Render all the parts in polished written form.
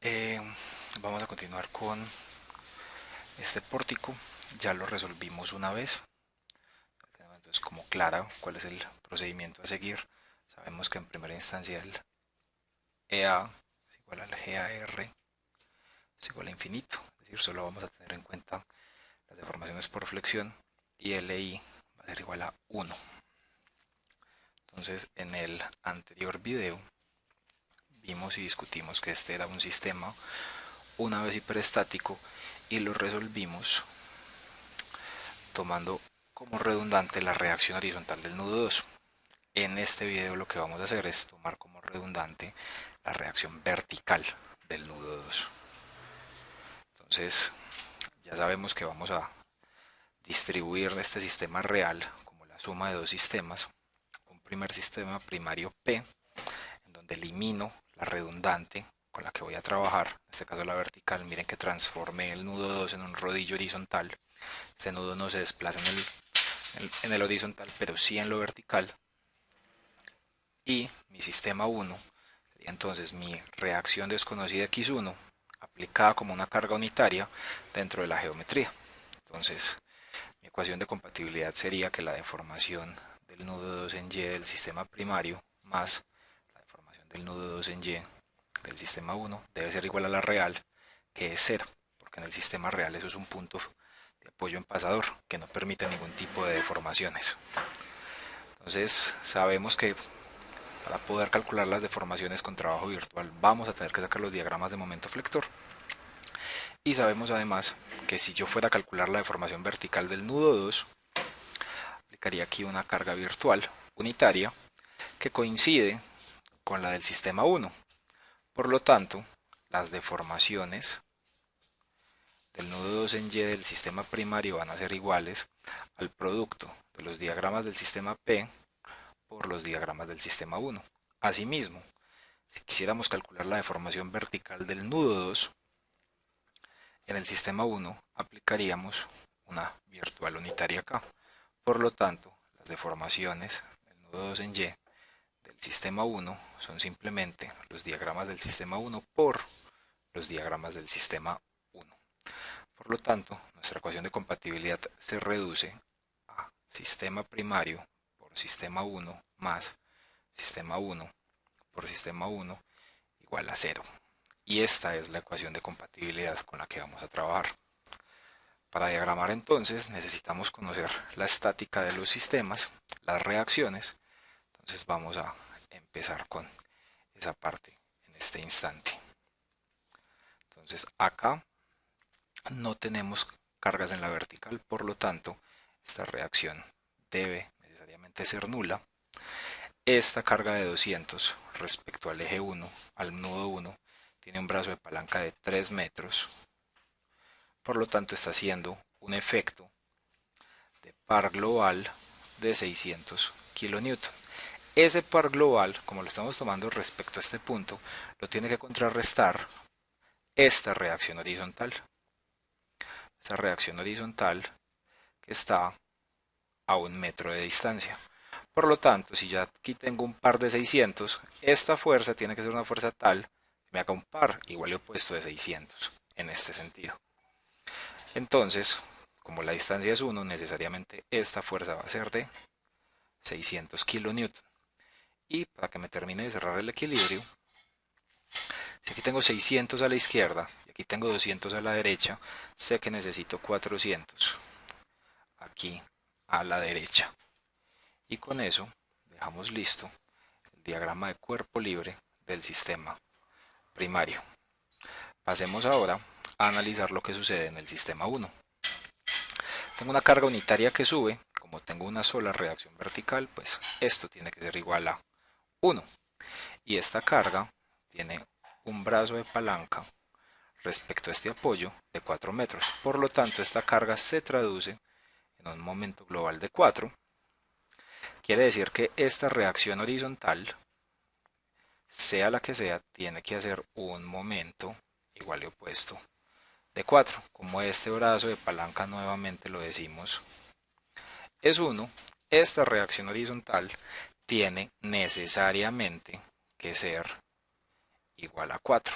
Eh, Vamos a continuar con este pórtico. Ya lo resolvimos una vez. Tenemos entonces como clara cuál es el procedimiento a seguir. Sabemos que en primera instancia el EA es igual al GAR es igual a infinito. Es decir, solo vamos a tener en cuenta las deformaciones por flexión y LI va a ser igual a 1. Entonces en el anterior video vimos y discutimos que este era un sistema una vez hiperestático y lo resolvimos tomando como redundante la reacción horizontal del nudo 2. En este video lo que vamos a hacer es tomar como redundante la reacción vertical del nudo 2. Entonces ya sabemos que vamos a distribuir este sistema real como la suma de dos sistemas. Un primer sistema primario P, en donde elimino la redundante con la que voy a trabajar, en este caso la vertical. Miren que transformé el nudo 2 en un rodillo horizontal. Este nudo no se desplaza en el horizontal, pero sí en lo vertical. Y mi sistema 1 sería entonces mi reacción desconocida x1 aplicada como una carga unitaria dentro de la geometría. Entonces, mi ecuación de compatibilidad sería que la deformación del nudo 2 en Y del sistema primario más la deformación del nudo 2 en Y del sistema 1 debe ser igual a la real, que es 0, porque en el sistema real eso es un punto de apoyo en pasador que no permite ningún tipo de deformaciones. Entonces, sabemos que para poder calcular las deformaciones con trabajo virtual vamos a tener que sacar los diagramas de momento flector. Y sabemos además que si yo fuera a calcular la deformación vertical del nudo 2, aplicaría aquí una carga virtual unitaria que coincide con la del sistema 1. Por lo tanto, las deformaciones del nudo 2 en Y del sistema primario van a ser iguales al producto de los diagramas del sistema P por los diagramas del sistema 1. Asimismo, si quisiéramos calcular la deformación vertical del nudo 2, en el sistema 1 aplicaríamos una virtual unitaria acá. Por lo tanto, las deformaciones del nudo 2 en Y del sistema 1 son simplemente los diagramas del sistema 1 por los diagramas del sistema 1. Por lo tanto, nuestra ecuación de compatibilidad se reduce a sistema primario por sistema 1 más sistema 1 por sistema 1 igual a 0. Y esta es la ecuación de compatibilidad con la que vamos a trabajar. Para diagramar entonces necesitamos conocer la estática de los sistemas, las reacciones. Entonces vamos a empezar con esa parte en este instante. Entonces acá no tenemos cargas en la vertical, por lo tanto esta reacción debe necesariamente ser nula. Esta carga de 200 respecto al eje 1, al nudo 1, tiene un brazo de palanca de 3 metros, por lo tanto está haciendo un efecto de par global de 600 kN. Ese par global, como lo estamos tomando respecto a este punto, lo tiene que contrarrestar esta reacción horizontal. Esta reacción horizontal que está a 1 metro de distancia. Por lo tanto, si ya aquí tengo un par de 600, esta fuerza tiene que ser una fuerza tal que me haga un par igual y opuesto de 600 en este sentido. Entonces, como la distancia es 1, necesariamente esta fuerza va a ser de 600 kN. Y para que me termine de cerrar el equilibrio, si aquí tengo 600 a la izquierda y aquí tengo 200 a la derecha, sé que necesito 400 aquí a la derecha. Y con eso dejamos listo el diagrama de cuerpo libre del sistema primario. Pasemos ahora a analizar lo que sucede en el sistema 1. Tengo una carga unitaria que sube, como tengo una sola reacción vertical, pues esto tiene que ser igual a 1. Y esta carga tiene un brazo de palanca respecto a este apoyo de 4 metros. Por lo tanto, esta carga se traduce en un momento global de 4. Quiere decir que esta reacción horizontal, sea la que sea, tiene que hacer un momento igual y opuesto de 4. Como este brazo de palanca nuevamente lo decimos es 1, esta reacción horizontal tiene necesariamente que ser igual a 4.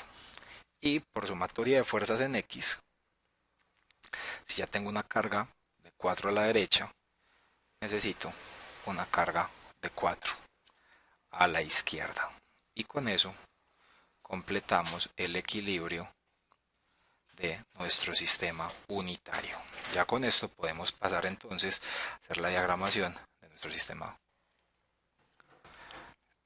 Y por sumatoria de fuerzas en X, si ya tengo una carga de 4 a la derecha, necesito una carga de 4 a la izquierda. Y con eso completamos el equilibrio de nuestro sistema unitario. Ya con esto podemos pasar entonces a hacer la diagramación de nuestro sistema.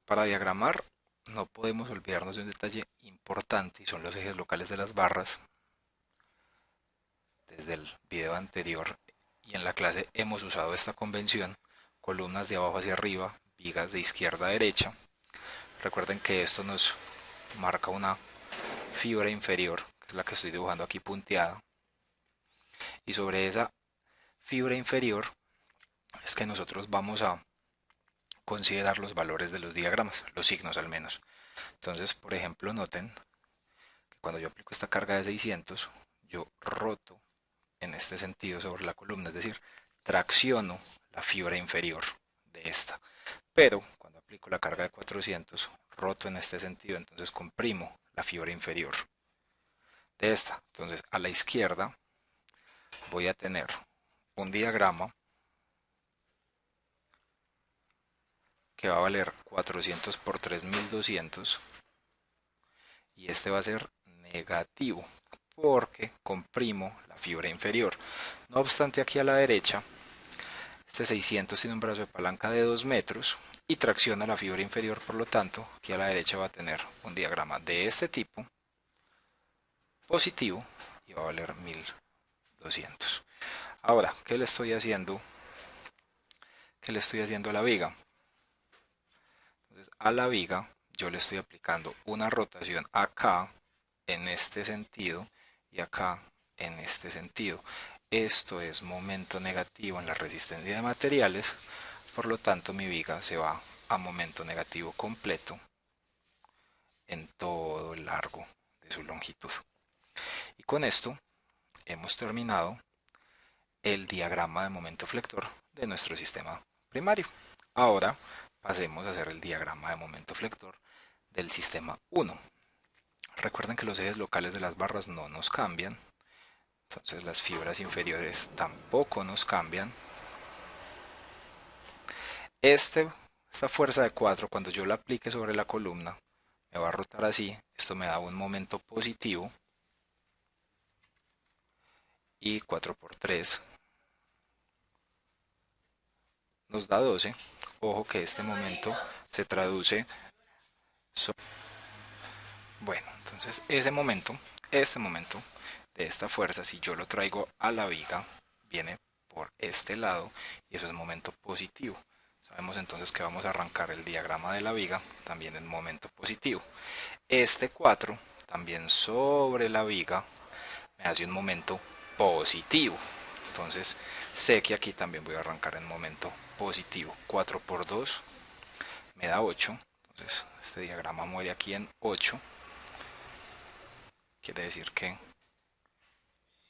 Para diagramar no podemos olvidarnos de un detalle importante y son los ejes locales de las barras. Desde el video anterior y en la clase hemos usado esta convención: columnas de abajo hacia arriba, vigas de izquierda a derecha. Recuerden que esto nos marca una fibra inferior, que es la que estoy dibujando aquí punteada, y sobre esa fibra inferior es que nosotros vamos a considerar los valores de los diagramas, los signos al menos. Entonces, por ejemplo, noten que cuando yo aplico esta carga de 600, yo roto en este sentido sobre la columna, es decir, tracciono la fibra inferior de esta. Pero cuando aplico la carga de 400, roto en este sentido, entonces comprimo la fibra inferior de esta. Entonces, a la izquierda voy a tener un diagrama que va a valer 400 por 3200 y este va a ser negativo porque comprimo la fibra inferior. No obstante, aquí a la derecha, este 600 tiene un brazo de palanca de 2 metros y tracciona la fibra inferior, por lo tanto, aquí a la derecha va a tener un diagrama de este tipo, positivo, y va a valer 1200. Ahora, ¿qué le estoy haciendo? ¿Qué le estoy haciendo a la viga? Entonces, a la viga yo le estoy aplicando una rotación acá en este sentido y acá en este sentido. Esto es momento negativo en la resistencia de materiales, por lo tanto mi viga se va a momento negativo completo en todo el largo de su longitud. Y con esto hemos terminado el diagrama de momento flector de nuestro sistema primario. Ahora pasemos a hacer el diagrama de momento flector del sistema 1. Recuerden que los ejes locales de las barras no nos cambian, entonces las fibras inferiores tampoco nos cambian. Esta fuerza de 4, cuando yo la aplique sobre la columna, me va a rotar así. Esto me da un momento positivo. Y 4 por 3 nos da 12. Ojo que este momento se traduce. Bueno, entonces este momento de esta fuerza, si yo lo traigo a la viga, viene por este lado y eso es momento positivo. Sabemos entonces que vamos a arrancar el diagrama de la viga también en momento positivo. Este 4 también sobre la viga me hace un momento positivo. Entonces sé que aquí también voy a arrancar en momento positivo. 4 por 2 me da 8. Entonces este diagrama muere aquí en 8. Quiere decir que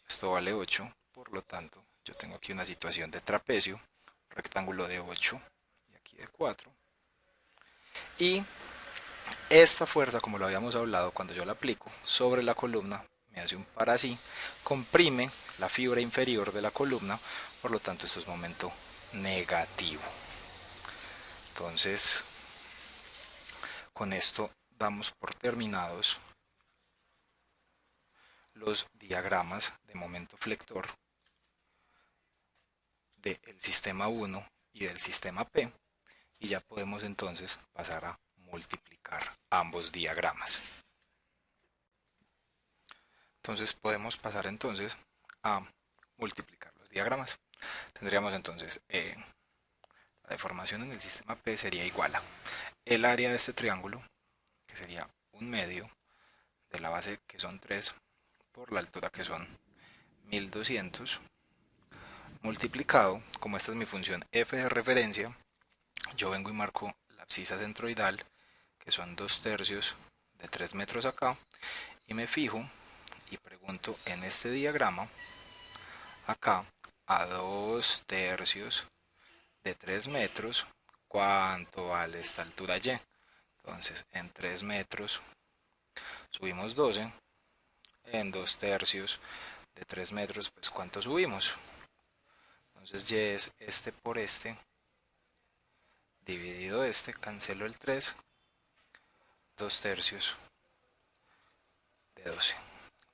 esto vale 8. Por lo tanto, yo tengo aquí una situación de trapecio, rectángulo de 8 y aquí de 4. Y esta fuerza, como lo habíamos hablado, cuando yo la aplico sobre la columna, me hace un par así, comprime la fibra inferior de la columna, por lo tanto esto es momento negativo. Entonces, con esto damos por terminados los diagramas de momento flector del sistema 1 y del sistema P, y ya podemos entonces pasar a multiplicar ambos diagramas. Entonces podemos pasar entonces a multiplicar los diagramas. Tendríamos entonces la deformación en el sistema P sería igual a el área de este triángulo, que sería un medio de la base, que son 3, por la altura, que son 1200, multiplicado, como esta es mi función f de referencia, yo vengo y marco la abscisa centroidal, que son 2/3 de 3 metros acá, y me fijo y pregunto en este diagrama, acá a 2/3 de 3 metros, ¿cuánto vale esta altura y? Entonces en 3 metros subimos 12, en 2/3 de 3 metros, pues ¿cuánto subimos? Entonces y es este por este, dividido este, cancelo el 3, 2/3 de 12.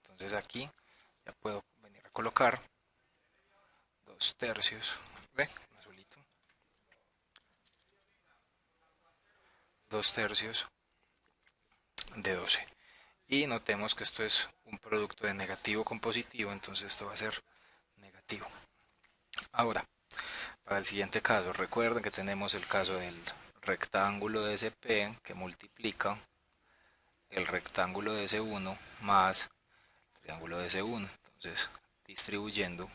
Entonces aquí ya puedo venir a colocar 2/3, ¿ve? Azulito. 2/3 de 12. Y notemos que esto es un producto de negativo con positivo, entonces esto va a ser negativo. Ahora, para el siguiente caso, recuerden que tenemos el caso del rectángulo de SP que multiplica el rectángulo de S1 más el triángulo de S1. Entonces, distribuyendo,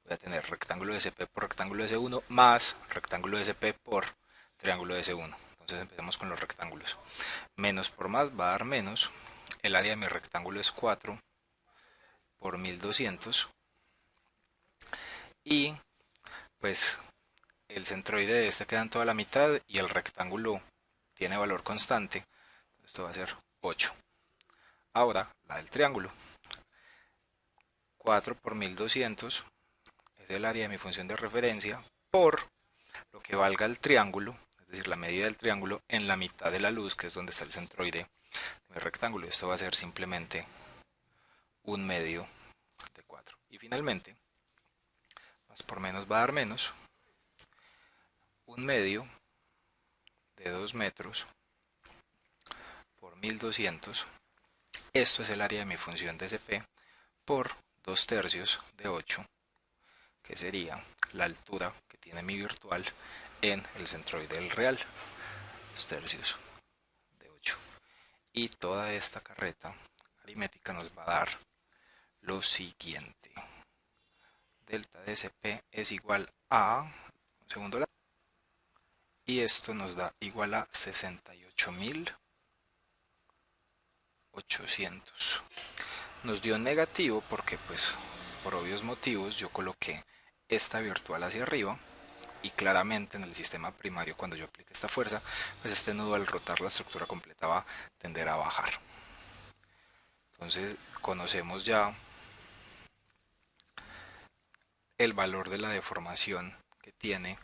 voy a tener rectángulo de SP por rectángulo de S1 más rectángulo de SP por triángulo de S1. Entonces empezamos con los rectángulos. Menos por más va a dar menos. El área de mi rectángulo es 4 por 1200. Y pues el centroide de este queda en toda la mitad y el rectángulo tiene valor constante. Esto va a ser 8. Ahora, la del triángulo. 4 por 1200 es el área de mi función de referencia por lo que valga el triángulo, es decir, la medida del triángulo en la mitad de la luz, que es donde está el centroide de mi rectángulo. Esto va a ser simplemente 1/2 de 4. Y finalmente, más por menos va a dar menos. 1/2 de 2 metros por 1200. Esto es el área de mi función de SP por 2/3 de 8, que sería la altura que tiene mi virtual en el centroide del real. 2/3 de 8. Y toda esta carreta aritmética nos va a dar lo siguiente. Delta de SP es igual a, un segundo, y esto nos da igual a 68.800. Nos dio negativo porque pues por obvios motivos yo coloqué esta virtual hacia arriba y claramente en el sistema primario cuando yo aplique esta fuerza, pues este nudo al rotar la estructura completa va a tender a bajar. Entonces conocemos ya el valor de la deformación que tiene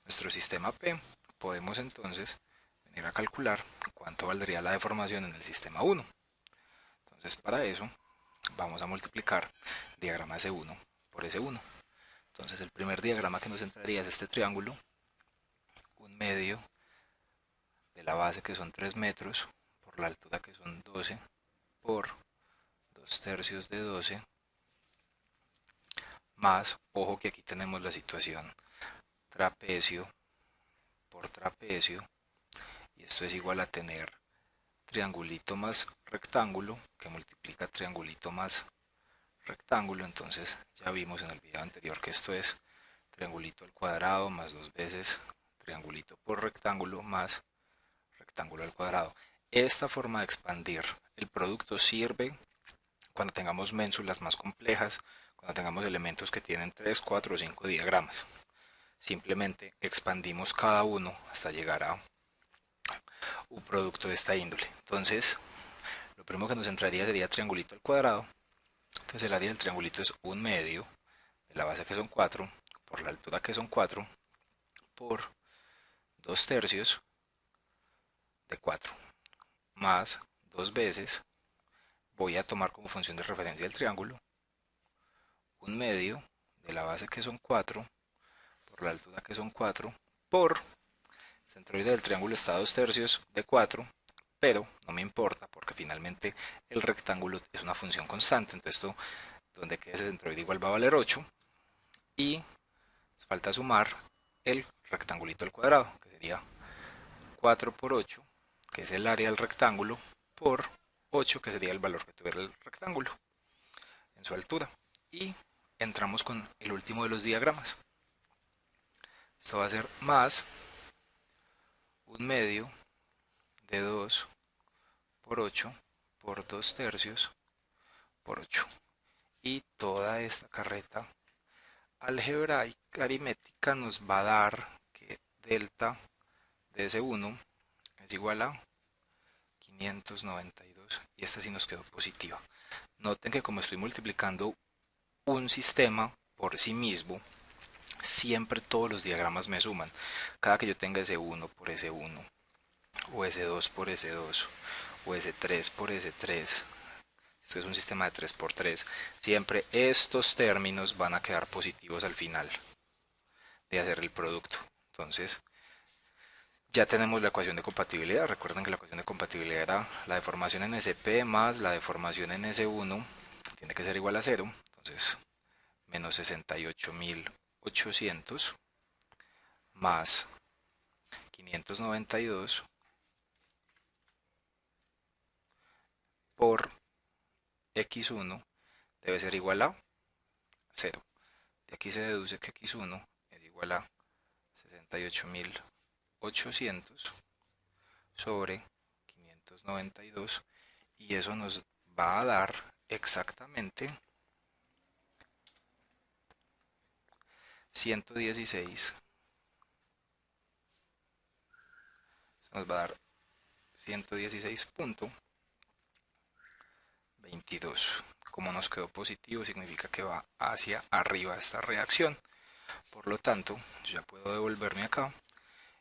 nuestro sistema P. Podemos entonces venir a calcular cuánto valdría la deformación en el sistema 1. Entonces para eso vamos a multiplicar el diagrama S1 por S1. Entonces el primer diagrama que nos entraría es este triángulo, 1/2 de la base que son 3 metros por la altura que son 12 por 2/3 de 12 más, ojo que aquí tenemos la situación trapecio por trapecio y esto es igual a tener triangulito más rectángulo que multiplica triangulito más rectángulo. Entonces ya vimos en el video anterior que esto es triangulito al cuadrado más 2 veces triangulito por rectángulo más rectángulo al cuadrado. Esta forma de expandir el producto sirve cuando tengamos ménsulas más complejas, cuando tengamos elementos que tienen 3, 4 o 5 diagramas. Simplemente expandimos cada uno hasta llegar a un producto de esta índole. Entonces, lo primero que nos entraría sería triangulito al cuadrado. Entonces el área del triangulito es 1/2 de la base que son 4 por la altura que son 4 por 2/3 de 4 más 2 veces, voy a tomar como función de referencia el triángulo, 1/2 de la base que son 4 por la altura que son 4 por el centroide del triángulo está a 2/3 de 4, pero no me importa porque finalmente el rectángulo es una función constante, entonces esto donde quede ese centroide igual va a valer 8 y falta sumar el rectangulito al cuadrado, que sería 4 por 8, que es el área del rectángulo, por 8, que sería el valor que tuviera el rectángulo en su altura. Y entramos con el último de los diagramas. Esto va a ser más 1/2 de 2 por 8 por 2/3 por 8. Y toda esta carreta algebraica aritmética nos va a dar que delta de S1 es igual a 592 y esta sí nos quedó positiva. Noten que como estoy multiplicando un sistema por sí mismo, siempre todos los diagramas me suman. Cada que yo tenga S1 por S1, o S2 por S2, o S3 por S3, este es un sistema de 3 por 3, siempre estos términos van a quedar positivos al final de hacer el producto. Entonces, ya tenemos la ecuación de compatibilidad. Recuerden que la ecuación de compatibilidad era la deformación en SP más la deformación en S1, tiene que ser igual a 0. Entonces, menos 68.800 más 592 por x1 debe ser igual a 0. De aquí se deduce que x1 es igual a 68.800 sobre 592 y eso nos va a dar exactamente 116. Nos va a dar 116.22. Como nos quedó positivo, significa que va hacia arriba esta reacción. Por lo tanto, yo ya puedo devolverme acá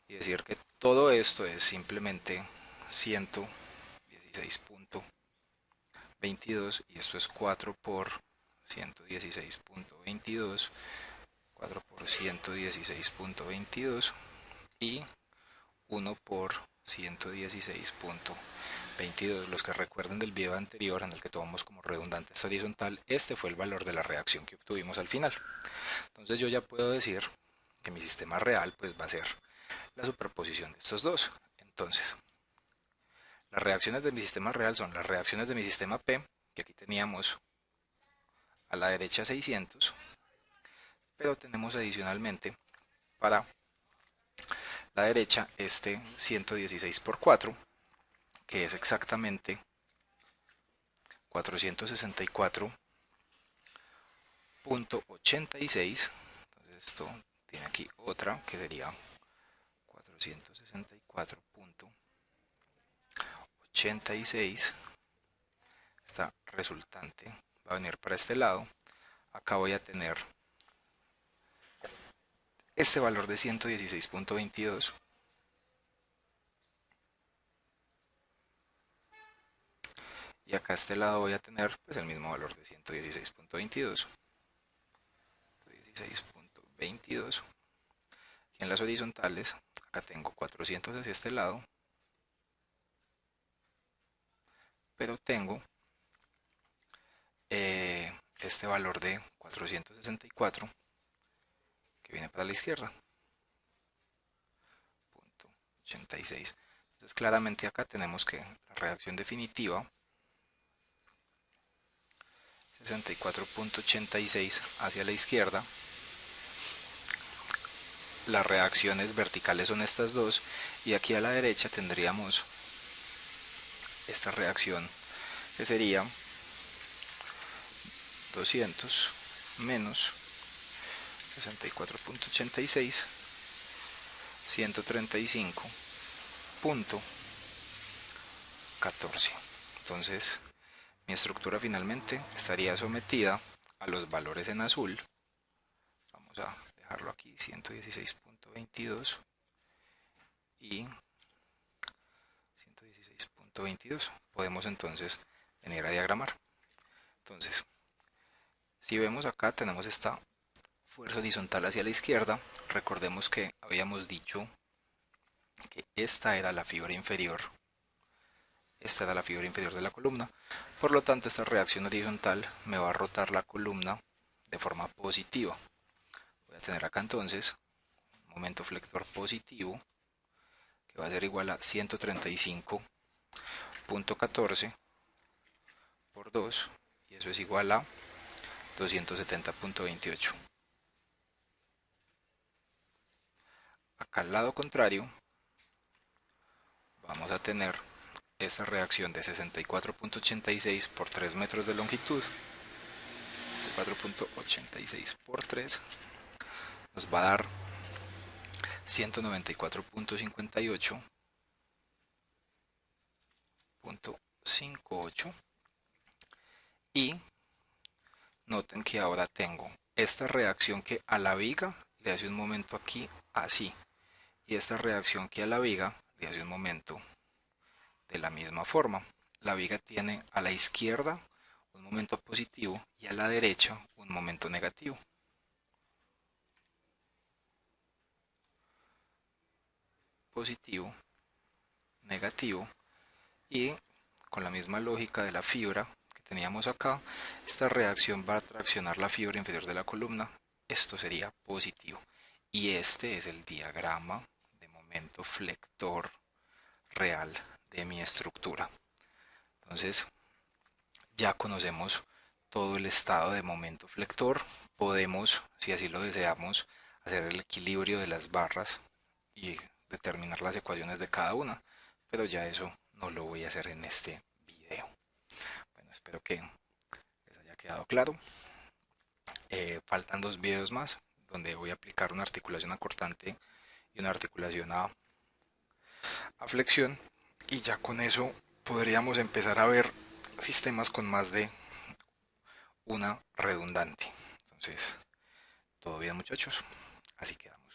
y decir que todo esto es simplemente 116.22 y esto es 4 por 116.22, 4 por 116.22 y 1 por 116.22. Los que recuerden del video anterior en el que tomamos como redundante esta horizontal, este fue el valor de la reacción que obtuvimos al final. Entonces yo ya puedo decir que mi sistema real pues va a ser la superposición de estos dos. Entonces, las reacciones de mi sistema real son las reacciones de mi sistema P, que aquí teníamos a la derecha 600, pero tenemos adicionalmente para la derecha este 116 por 4, que es exactamente 464.86. Entonces esto tiene aquí otra que sería 464.86. Esta resultante va a venir para este lado. Acá voy a tener este valor de 116.22 y acá a este lado voy a tener pues, el mismo valor de 116.22. 116.22. Aquí en las horizontales, acá tengo 400 hacia este lado, pero tengo este valor de 464 que viene para la izquierda, 86. Entonces claramente acá tenemos que la reacción definitiva 64.86 hacia la izquierda, las reacciones verticales son estas dos y aquí a la derecha tendríamos esta reacción que sería 200 menos 64.86 135.14. Entonces mi estructura finalmente estaría sometida a los valores en azul. Vamos a dejarlo aquí, 116.22 y 116.22. Podemos entonces venir a diagramar. Entonces, si vemos acá tenemos esta fuerza horizontal hacia la izquierda. Recordemos que habíamos dicho que esta era la fibra inferior. Esta era la fibra inferior de la columna. Por lo tanto, esta reacción horizontal me va a rotar la columna de forma positiva. Voy a tener acá entonces un momento flector positivo que va a ser igual a 135.14 por 2 y eso es igual a 270.28. Acá al lado contrario vamos a tener esta reacción de 64.86 por 3 metros de longitud. 64.86 por 3 nos va a dar 194.58 0,58 y noten que ahora tengo esta reacción que a la viga le hace un momento aquí así y esta reacción que a la viga le hace un momento de la misma forma. La viga tiene a la izquierda un momento positivo y a la derecha un momento negativo. Positivo, negativo, y con la misma lógica de la fibra que teníamos acá, esta reacción va a traccionar la fibra inferior de la columna. Esto sería positivo. Y este es el diagrama de momento flector real de mi estructura. Entonces, ya conocemos todo el estado de momento flector. Podemos, si así lo deseamos, hacer el equilibrio de las barras y determinar las ecuaciones de cada una, pero ya eso no lo voy a hacer en este video. Bueno, espero que les haya quedado claro. Faltan 2 videos más donde voy a aplicar una articulación a cortante y una articulación a flexión, y ya con eso podríamos empezar a ver sistemas con más de una redundante. Entonces, todo bien muchachos, así quedamos.